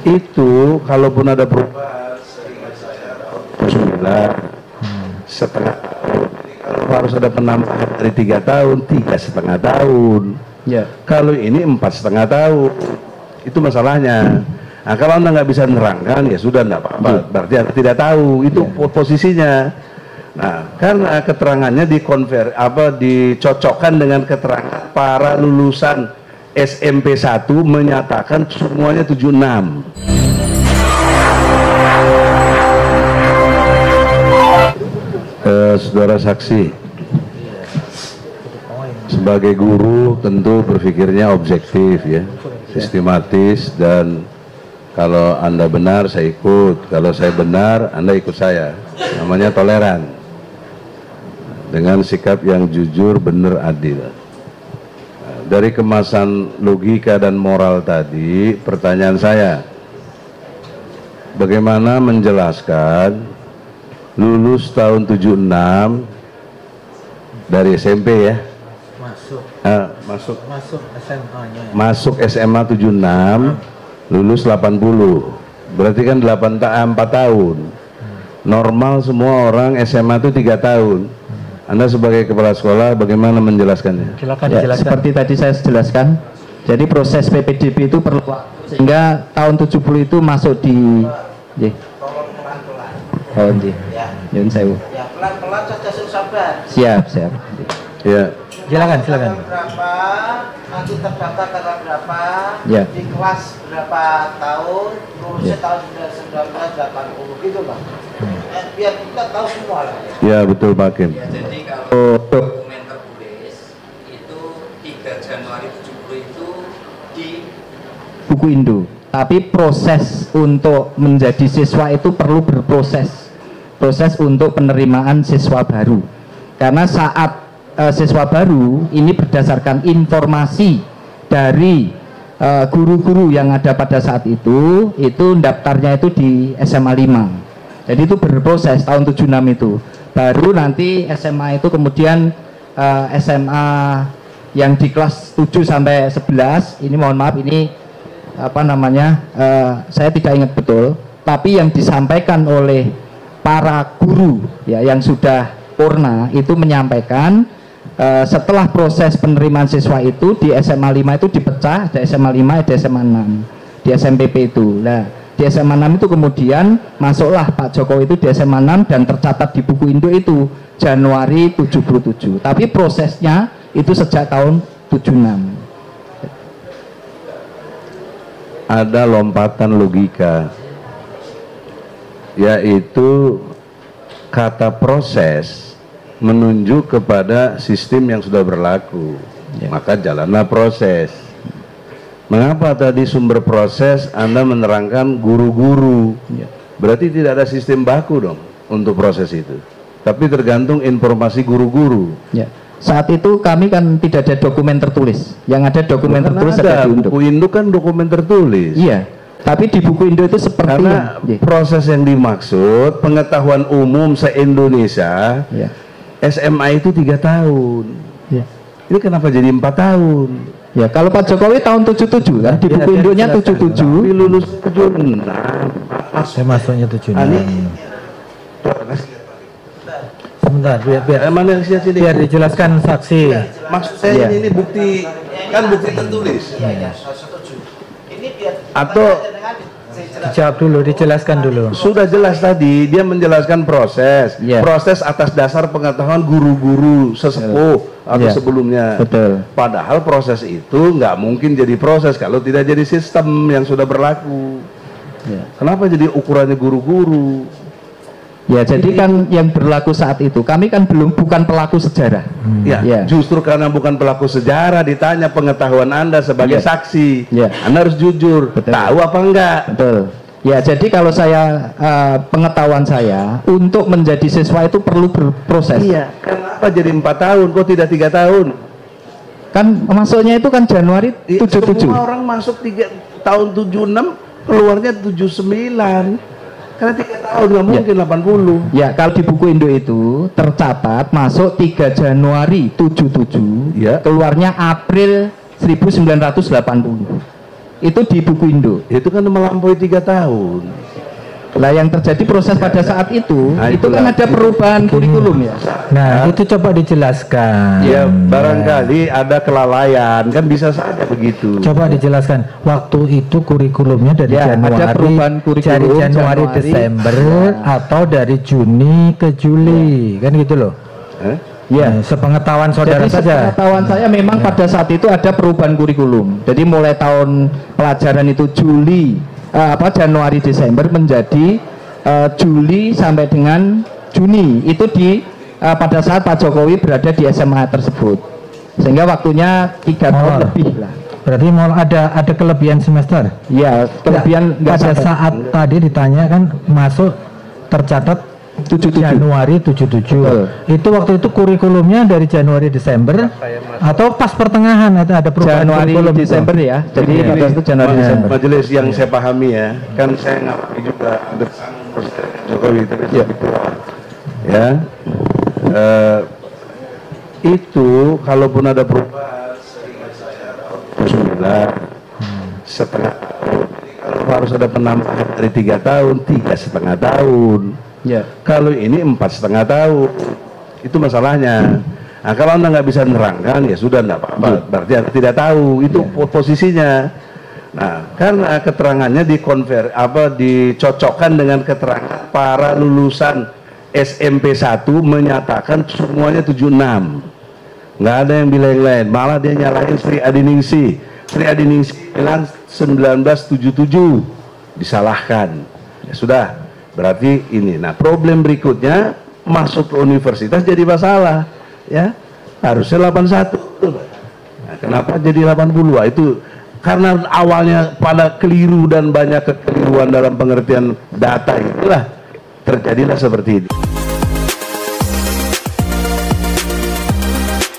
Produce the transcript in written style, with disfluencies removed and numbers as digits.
Itu kalaupun ada perubahan seingat saya tahun 9,5 tahun. Kalau harus ada penambahan dari 3 tahun, 3,5 tahun. Ya. Kalau ini 4,5 tahun, itu masalahnya. Nah, kalau Anda nggak bisa menerangkan, ya sudah, nggak apa-apa. Berarti Anda tidak tahu, itu posisinya. Nah, karena keterangannya dicocokkan dengan keterangan para lulusan SMP 1 menyatakan semuanya 76. Saudara saksi, sebagai guru tentu berpikirnya objektif ya, sistematis, dan kalau Anda benar saya ikut, kalau saya benar Anda ikut saya. Namanya toleran, dengan sikap yang jujur, benar, adil. Dari kemasan logika dan moral tadi, pertanyaan saya, bagaimana menjelaskan lulus tahun 76 dari SMP ya, masuk SMA-nya ya. Masuk SMA 76, lulus 80, berarti kan 4 tahun. Normal semua orang SMA itu 3 tahun. Anda sebagai kepala sekolah bagaimana menjelaskannya? Silakan dijelaskan. Seperti tadi saya jelaskan, jadi proses PPDB itu perlu waktu, sehingga tahun 70 itu masuk di pelan-pelan saja, sabar. Siap. Ya. Silakan. Berapa, nanti terdaftar tanggal berapa, ya. Di kelas berapa tahun, lulusnya tahun 1980 gitu Pak. Biar kita tahu semua lah. Ya betul Pak Kim. Ya, jadi kalau dokumen tertulis itu 3 Januari 70 itu di buku Indo. Tapi proses untuk menjadi siswa itu perlu berproses. Proses untuk penerimaan siswa baru. Karena saat siswa baru ini berdasarkan informasi dari guru-guru yang ada pada saat itu daftarnya itu di SMA 5. Jadi itu berproses tahun 76 itu. Baru nanti SMA itu kemudian SMA yang di kelas 7 sampai 11, ini mohon maaf ini saya tidak ingat betul, tapi yang disampaikan oleh para guru ya yang sudah purna itu menyampaikan setelah proses penerimaan siswa itu di SMA 5 itu dipecah, ada SMA 5, ada SMA 6 di SMPP itu. Nah, di SMA 6 itu kemudian masuklah Pak Jokowi itu di SMA 6 dan tercatat di buku Indo itu Januari 77. Tapi prosesnya itu sejak tahun 76. Ada lompatan logika, yaitu kata proses menunjuk kepada sistem yang sudah berlaku, maka jalanlah proses. Mengapa tadi sumber proses Anda menerangkan guru-guru? Berarti tidak ada sistem baku dong untuk proses itu, tapi tergantung informasi guru-guru. Saat itu kami kan tidak ada dokumen tertulis. Yang ada dokumen tertulis ada di buku Indo kan dokumen tertulis. Iya. Tapi di buku Indo itu seperti karena proses yang dimaksud pengetahuan umum se-Indonesia, SMA itu 3 tahun. Ini kenapa jadi 4 tahun? Ya, kalau Pak Jokowi tahun 77 kan, di buku Indonya 77. Tapi lulus 76. Saya masuknya 76. Sebentar, biar dijelaskan saksi. Maksud saya ini bukti, kan bukti tertulis. Atau dijawab dulu, dijelaskan dulu. Sudah jelas tadi, dia menjelaskan proses. Proses atas dasar pengetahuan guru-guru sesepuh atau sebelumnya. Betul. Padahal proses itu nggak mungkin jadi proses kalau tidak jadi sistem yang sudah berlaku. Kenapa jadi ukurannya guru-guru? Ya, jadi kan yang berlaku saat itu, kami kan bukan pelaku sejarah. Justru karena bukan pelaku sejarah, ditanya pengetahuan Anda sebagai saksi. Anda harus jujur, tahu apa enggak? Betul. Ya, jadi kalau saya pengetahuan saya untuk menjadi siswa itu perlu berproses. Iya. Kenapa jadi 4 tahun? Kok tidak 3 tahun? Kan masuknya itu kan Januari 77. Semua orang masuk tahun 76, keluarnya 79. Karena 3 tahun nggak mungkin 80. Ya, kalau di buku Indo itu tercatat masuk 3 Januari 77, keluarnya April 1980. itu di buku Indo. Itu kan melampaui 3 tahun. Lah yang terjadi proses pada saat itu, Nah, itu kan itulah. ada perubahan kurikulum ya. Nah, itu coba dijelaskan. Ya barangkali ada kelalaian, kan bisa saja begitu. Coba dijelaskan. Waktu itu kurikulumnya dari Ya, ada Januari, perubahan kurikulum, dari Januari, Januari. Desember, atau dari Juni ke Juli, kan gitu loh. Ya. Nah, sepengetahuan saudara Jadi saja. sepengetahuan saya memang pada saat itu ada perubahan kurikulum. Jadi mulai tahun pelajaran itu Januari Desember menjadi Juli sampai dengan Juni. Itu pada saat Pak Jokowi berada di SMA tersebut. Sehingga waktunya 3 tahun lebih lah. Berarti mau ada kelebihan semester. Ya, kelebihan nggak Pada sampai. saat tadi ditanya kan masuk tercatat 77. Januari 77. Betul. Itu waktu itu kurikulumnya dari Januari Desember atau pas pertengahan ada perubahan Januari kurikulum itu? Desember ya. Jadi Iya. pada itu Januari Desember. Majelis yang saya pahami ya, kan saya ngalami juga ada Jokowi tapi ya. Itu kalaupun ada perubahan seingat saya 9 setengah tahun. Jadi kalau harus ada penambahan dari 3 tahun, 3,5 tahun. Ya. Kalau ini 4,5 tahun, itu masalahnya. Nah, kalau Anda nggak bisa nerangkan, ya sudah nggak apa-apa. Berarti Anda tidak tahu itu posisinya. Nah, karena keterangannya dicocokkan dengan keterangan para lulusan SMP 1 menyatakan semuanya 76. Nggak ada yang bilang yang lain. Malah dia nyalahin Sri Adiningsi. Sri Adiningsi bilang 1977. Disalahkan. Ya sudah. Berarti ini. Nah, problem berikutnya masuk ke universitas jadi masalah, ya. Harusnya 81. Nah, kenapa jadi 80? Itu karena awalnya pada keliru dan banyak kekeliruan dalam pengertian data, itulah terjadilah seperti ini.